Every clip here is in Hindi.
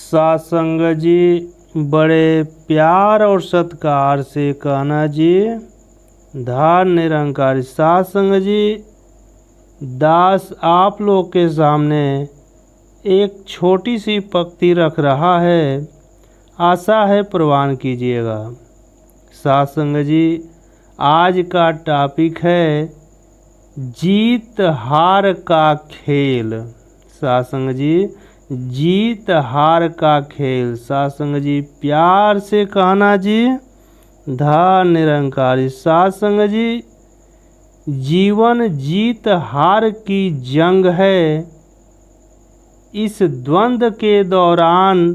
सासंग जी बड़े प्यार और सत्कार से कहना जी। धार निरंकारी सासंग जी, दास आप लोग के सामने एक छोटी सी पंक्ति रख रहा है, आशा है प्रवान कीजिएगा। सासंग जी, आज का टॉपिक है जीत हार का खेल। सासंग जी, जीत हार का खेल। सासंग जी प्यार से कहना जी। धार निरंकारी सासंग जी, जीवन जीत हार की जंग है। इस द्वंद्व के दौरान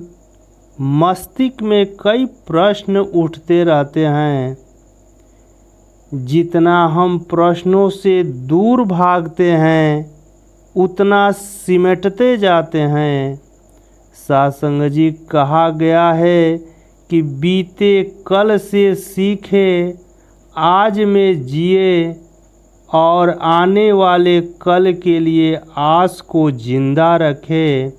मस्तिष्क में कई प्रश्न उठते रहते हैं। जितना हम प्रश्नों से दूर भागते हैं उतना सिमटते जाते हैं। सासंग जी, कहा गया है कि बीते कल से सीखे, आज में जिए और आने वाले कल के लिए आस को जिंदा रखे।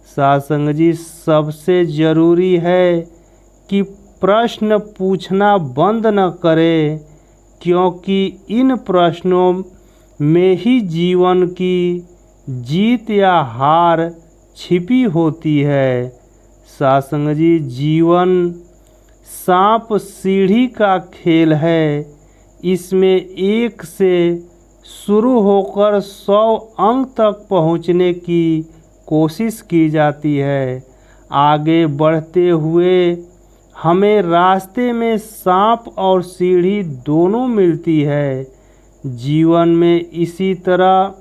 सासंग जी, सबसे ज़रूरी है कि प्रश्न पूछना बंद न करें, क्योंकि इन प्रश्नों में ही जीवन की जीत या हार छिपी होती है। सासंग जी, जीवन सांप सीढ़ी का खेल है। इसमें 1 से शुरू होकर 100 अंक तक पहुंचने की कोशिश की जाती है। आगे बढ़ते हुए हमें रास्ते में सांप और सीढ़ी दोनों मिलती है। जीवन में इसी तरह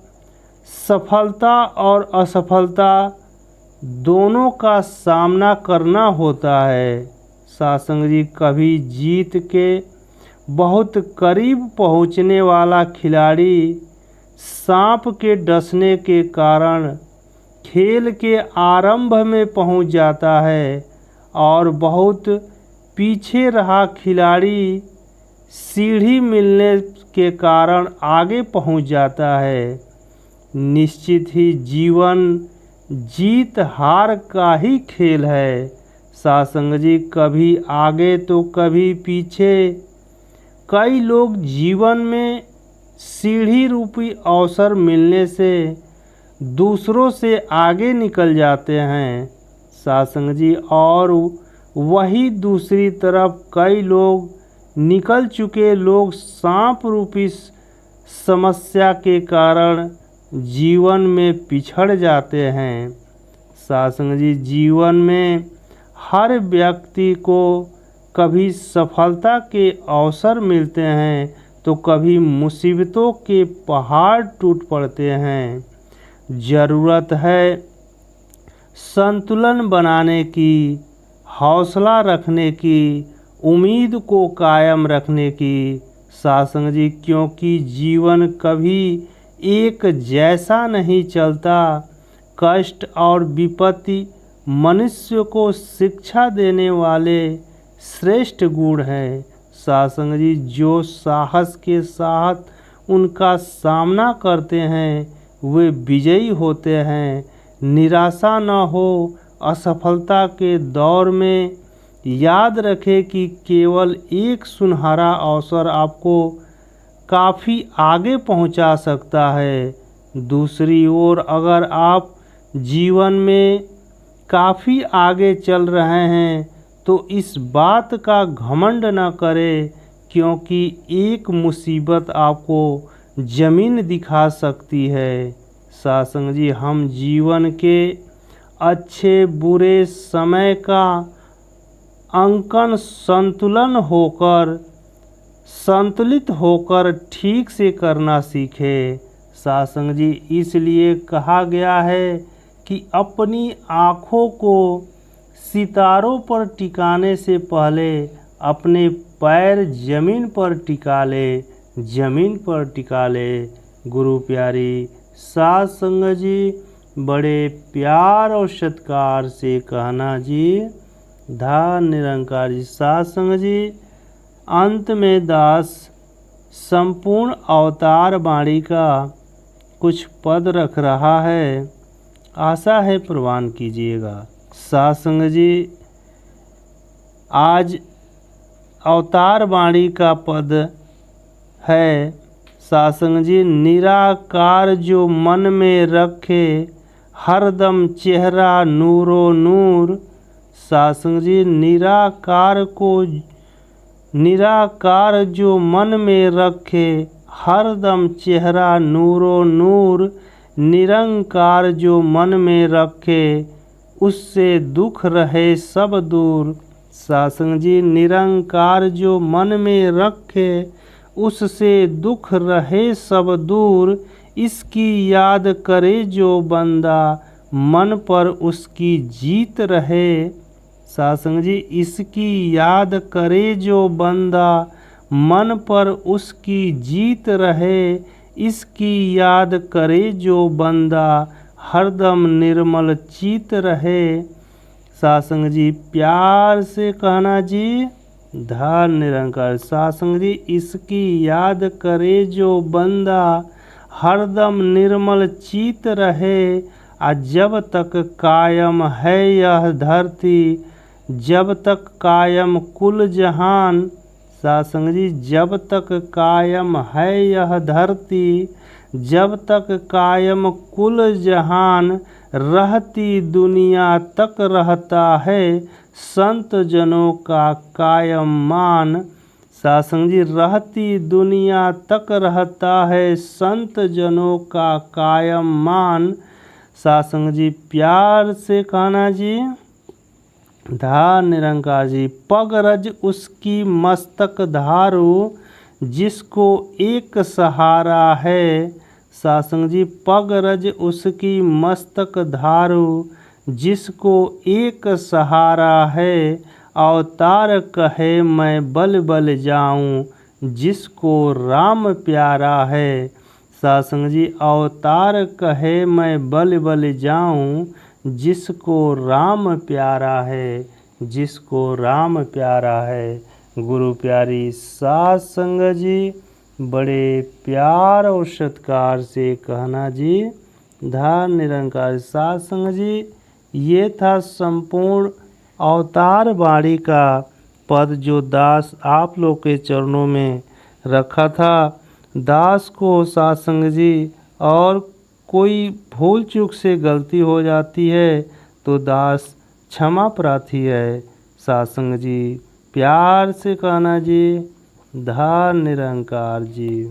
सफलता और असफलता दोनों का सामना करना होता है। सासंग जी, कभी जीत के बहुत करीब पहुंचने वाला खिलाड़ी सांप के डसने के कारण खेल के आरंभ में पहुंच जाता है और बहुत पीछे रहा खिलाड़ी सीढ़ी मिलने के कारण आगे पहुंच जाता है। निश्चित ही जीवन जीत हार का ही खेल है। सासंग जी, कभी आगे तो कभी पीछे। कई लोग जीवन में सीढ़ी रूपी अवसर मिलने से दूसरों से आगे निकल जाते हैं। सासंग जी, और वही दूसरी तरफ कई लोग निकल चुके लोग सांप रूपी समस्या के कारण जीवन में पिछड़ जाते हैं। सासंग जी, जीवन में हर व्यक्ति को कभी सफलता के अवसर मिलते हैं तो कभी मुसीबतों के पहाड़ टूट पड़ते हैं। ज़रूरत है संतुलन बनाने की, हौसला रखने की, उम्मीद को कायम रखने की। सासंग जी, क्योंकि जीवन कभी एक जैसा नहीं चलता। कष्ट और विपत्ति मनुष्य को शिक्षा देने वाले श्रेष्ठ गुण हैं। सासंग जी, जो साहस के साथ उनका सामना करते हैं वे विजयी होते हैं। निराशा न हो असफलता के दौर में। याद रखें कि केवल एक सुनहरा अवसर आपको काफ़ी आगे पहुंचा सकता है। दूसरी ओर अगर आप जीवन में काफ़ी आगे चल रहे हैं तो इस बात का घमंड न करें, क्योंकि एक मुसीबत आपको ज़मीन दिखा सकती है। सासंग जी, हम जीवन के अच्छे बुरे समय का अंकन संतुलित होकर ठीक से करना सीखें। सासंग जी, इसलिए कहा गया है कि अपनी आँखों को सितारों पर टिकाने से पहले अपने पैर जमीन पर टिका ले, जमीन पर टिका ले। गुरु प्यारी सासंग जी, बड़े प्यार और सत्कार से कहना जी। धार निरंकारी सासंग जी, अंत में दास संपूर्ण अवतार वाणी का कुछ पद रख रहा है, आशा है प्रवान कीजिएगा। सासंग जी आज अवतार वाणी का पद है। सासंग जी निराकार जो मन में रखे, हरदम चेहरा नूरो नूर। सासंग जी निराकार जो मन में रखे, हरदम चेहरा नूरो नूर। निरंकार जो मन में रखे, उससे दुख रहे सब दूर। सासंग जी निरंकार जो मन में रखे, उससे दुख रहे सब दूर। इसकी याद करे जो बंदा, मन पर उसकी जीत रहे। सासंग जी इसकी याद करे जो बंदा, मन पर उसकी जीत रहे। इसकी याद करे जो बंदा, हरदम निर्मल चित रहे। सासंग जी प्यार से कहना जी, धन निरंकार। सासंग जी इसकी याद करे जो बंदा, हरदम निर्मल चित रहे। जब तक कायम है यह धरती, जब तक कायम कुल जहान। सासंग जी जब तक कायम है यह धरती, जब तक कायम कुल जहान। रहती दुनिया तक रहता है, संत जनों का कायम मान। सासंग जी रहती दुनिया तक रहता है, संत जनों का कायम मान। सासंग जी प्यार से कहना जी, धार निरंकार जी। पग रज उसकी मस्तक धारो, जिसको एक सहारा है। सासंग जी पग रज उसकी मस्तक धारो, जिसको एक सहारा है। अवतार कहे मैं बल बल जाऊं, जिसको राम प्यारा है। सासंग जी अवतार कहे मैं बल बल जाऊं, जिसको राम प्यारा है, जिसको राम प्यारा है। गुरु प्यारी सात संगत जी बड़े प्यार और सत्कार से कहना जी, धार निरंकार। सात संगत जी ये था संपूर्ण अवतार वाणी का पद जो दास आप लोग के चरणों में रखा था। दास को सात संगत जी और कोई भूल चूक से गलती हो जाती है तो दास क्षमा प्रार्थी है। सात संगत जी प्यार से कहना जी, धार निरंकार जी।